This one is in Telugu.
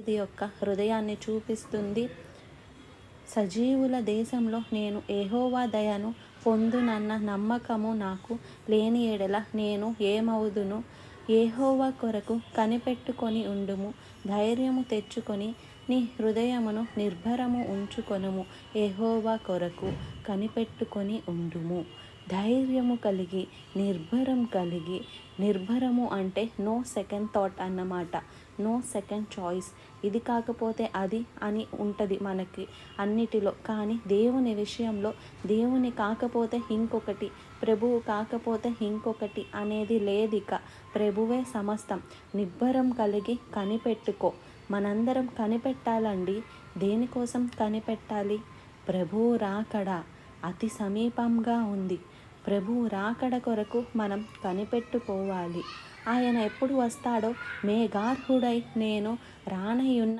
ఇది యొక్క హృదయాన్ని చూపిస్తుంది. సజీవుల దేశంలో నేను యెహోవా దయను పొందునన్న నమ్మకము నాకు లేని ఎడల నేను ఏమవుదును? యెహోవా కొరకు కనిపెట్టుకొని ఉండుము. ధైర్యము తెచ్చుకొని నీ హృదయమును నిర్భరము ఉంచుకొనుము. యెహోవా కొరకు కనిపెట్టుకొని ఉండుము. ధైర్యము కలిగి, నిర్భరము అంటే నో సెకండ్ థాట్ అన్నమాట. No second choice. ఇది కాకపోతే అది అని ఉంటుంది మనకి అన్నిటిలో. కానీ దేవుని విషయంలో దేవుని కాకపోతే ఇంకొకటి, ప్రభువు కాకపోతే ఇంకొకటి అనేది లేదిక. ప్రభువే సమస్తం. నిబ్బరం కలిగి కనిపెట్టుకో. మనందరం కనిపెట్టాలండి. దేనికోసం కనిపెట్టాలి? ప్రభువు రాకడ అతి సమీపంగా ఉంది. ప్రభువు రాకడ కొరకు మనం కనిపెట్టుకోవాలి. ఆయన ఎప్పుడు వస్తాడో మేఘార్హుడై నేను రానయ్యున్న